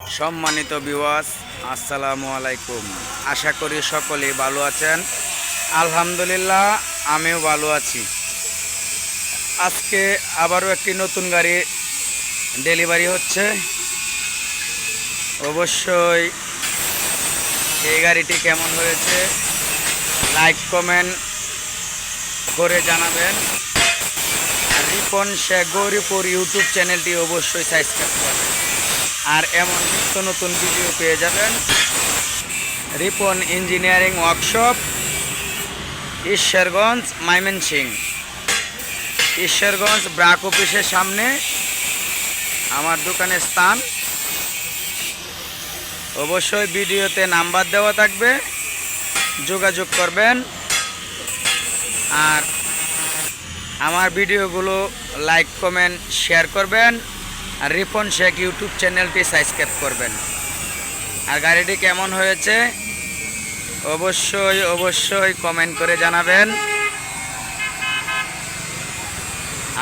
সম্মানিত ভিউয়ার্স, আসসালামু আলাইকুম। আশা করি সকলেই ভালো আছেন। আলহামদুলিল্লাহ, আমিও ভালো আছি। আজকে আবারও একটি নতুন গাড়ি ডেলিভারি হচ্ছে। অবশ্যই এই গাড়িটি কেমন হয়েছে লাইক কমেন্ট করে জানাবেন। রিপন শেখ গৌরীপুর ইউটিউব চ্যানেলটি অবশ্যই সাবস্ক্রাইব করবেন। আর এমন নিত্য নতুন ভিডিও পেয়ে যাবেন রিপন ইঞ্জিনিয়ারিং ওয়ার্কশপ, ঈশ্বরগঞ্জ, ময়মনসিংহ। ঈশ্বরগঞ্জ ব্রাক অফিসের সামনে আমার দোকানের স্থান। অবশ্যই ভিডিওতে নাম্বার দেওয়া থাকবে, যোগাযোগ করবেন। আর আমার ভিডিওগুলো লাইক কমেন্ট শেয়ার করবেন। আর রিপন শেখ ইউটিউব চ্যানেলটি সাবস্ক্রাইব করবেন। আর গাড়িটি কেমন হয়েছে অবশ্যই কমেন্ট করে জানাবেন।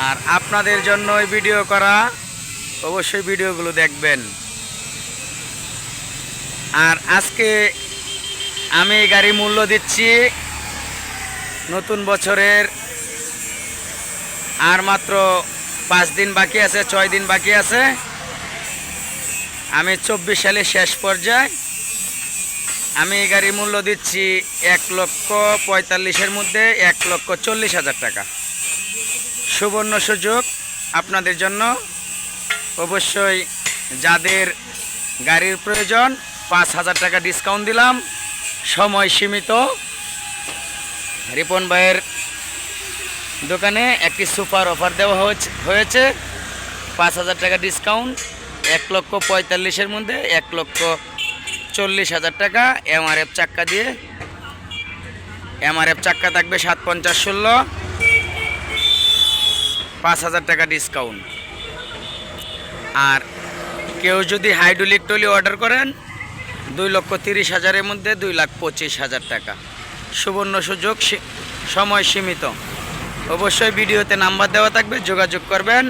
আর আপনাদের জন্য ওই ভিডিও করা, অবশ্যই ভিডিওগুলো দেখবেন। আর আজকে আমি এই গাড়ি মূল্য দিচ্ছি নতুন বছরের আর মাত্র 5 দিন বাকি আছে, 6 দিন বাকি আছে। আমি 24 সালের শেষ পর্যায়ে আমি এই গাড়ির মূল্য দিচ্ছি 1,45,000-এর মধ্যে 1,40,000 টাকা। সুবর্ণ সুযোগ আপনাদের জন্য। অবশ্যই যাদের গাড়ির প্রয়োজন 5,000 টাকা ডিসকাউন্ট দিলাম, সময় সীমিত। রিপন ভাইয়ের দোকানে একটি সুপার অফার দেওয়া হয়েছে 5,000 টাকা ডিসকাউন্ট, 1,45,000-এর মধ্যে 1,40,000 টাকা। এমআরএফ চাক্কা দিয়ে, এমআরএফ চাক্কা থাকবে 750/16, 5,000 টাকা ডিসকাউন্ট। আর কেউ যদি হাইড্রোলিক ট্রলি অর্ডার করেন 2,30,000-এর মধ্যে 2,25,000 টাকা। সুবর্ণ সুযোগ, সময় সীমিত। অবশ্যই ভিডিওতে নাম্বার দেওয়া থাকবে, যোগাযোগ করবেন।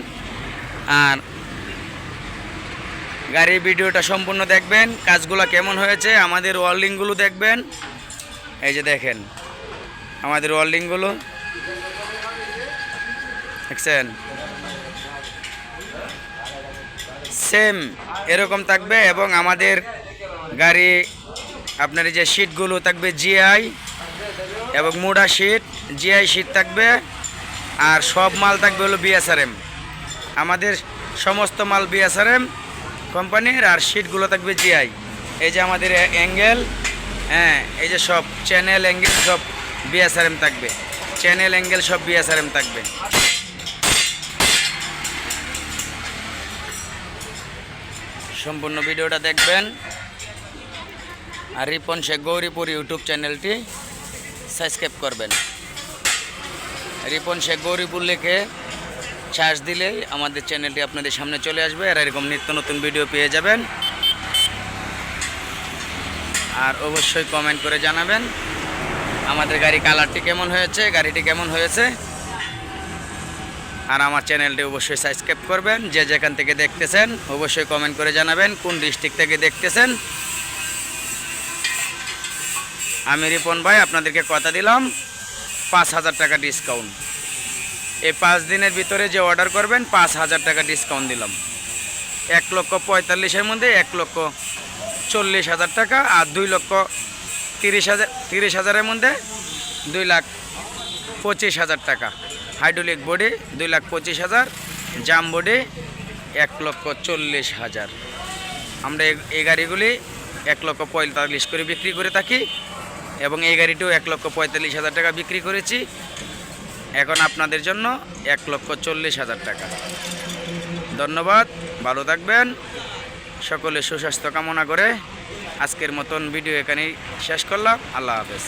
আর গাড়ির ভিডিওটা সম্পূর্ণ দেখবেন। কাজগুলো কেমন হয়েছে, আমাদের ওয়ার্ল্ডিংগুলো দেখবেন। এই যে দেখেন আমাদের ওয়ার্ল্ডিংগুলো দেখছেন, সেম এরকম থাকবে। এবং আমাদের গাড়ি আপনার যে সিটগুলো থাকবে জিআই এবং মোড়া সিট, জিআই সিট থাকবে। আর সব মাল থাকবে হলো বিএসআরএম। আমাদের সমস্ত মাল বিএসআরএম কোম্পানির। আর সিটগুলো থাকবে জিআই। এই যে আমাদের অ্যাঙ্গেল, এই যে সব চ্যানেল অ্যাঙ্গেল সব বিএসআরএম থাকবে। চ্যানেল অ্যাঙ্গেল সব বিএসআরএম থাকবে। সম্পূর্ণ ভিডিওটা দেখবেন। আর রিপন শেখ গৌরীপুর ইউটিউব চ্যানেলটি সাবস্ক্রাইব করবেন। রিপন শেখ গৌরীপুর লিখে সার্চ দিলেই আমাদের চ্যানেলটি আপনাদের সামনে চলে আসবে। আর এরকম নিত্য নতুন ভিডিও পেয়ে যাবেন। আর অবশ্যই কমেন্ট করে জানাবেন আমাদের গাড়ি কালারটি কেমন হয়েছে, গাড়িটি কেমন হয়েছে। আর আমার চ্যানেলটি অবশ্যই সাবস্ক্রাইব করবেন। যে যেখান থেকে দেখতেছেন অবশ্যই কমেন্ট করে জানাবেন কোন ডিস্ট্রিক্ট থেকে দেখতেছেন। আমি রিপন ভাই আপনাদেরকে কথা দিলাম 5,000 টাকা ডিসকাউন্ট। এই 5 দিনের ভিতরে যে অর্ডার করবেন 5,000 টাকা ডিসকাউন্ট দিলাম। 1,45,000-এর মধ্যে 1,40,000 টাকা। আর 2,30,000-এর মধ্যে 2,25,000 টাকা। হাইড্রোলিক বডি 2,25,000, জাম বডি 1,40,000। আমরা এই গাড়িগুলি 1,45,000 করে বিক্রি করে থাকি। এবং এই গাড়িটিও 1,45,000 টাকা বিক্রি করেছি। এখন আপনাদের জন্য 1,40,000 টাকা। ধন্যবাদ, ভালো থাকবেন। সকলে সুস্বাস্থ্য কামনা করে আজকের মতন ভিডিও এখানেই শেষ করলাম। আল্লাহ হাফেজ।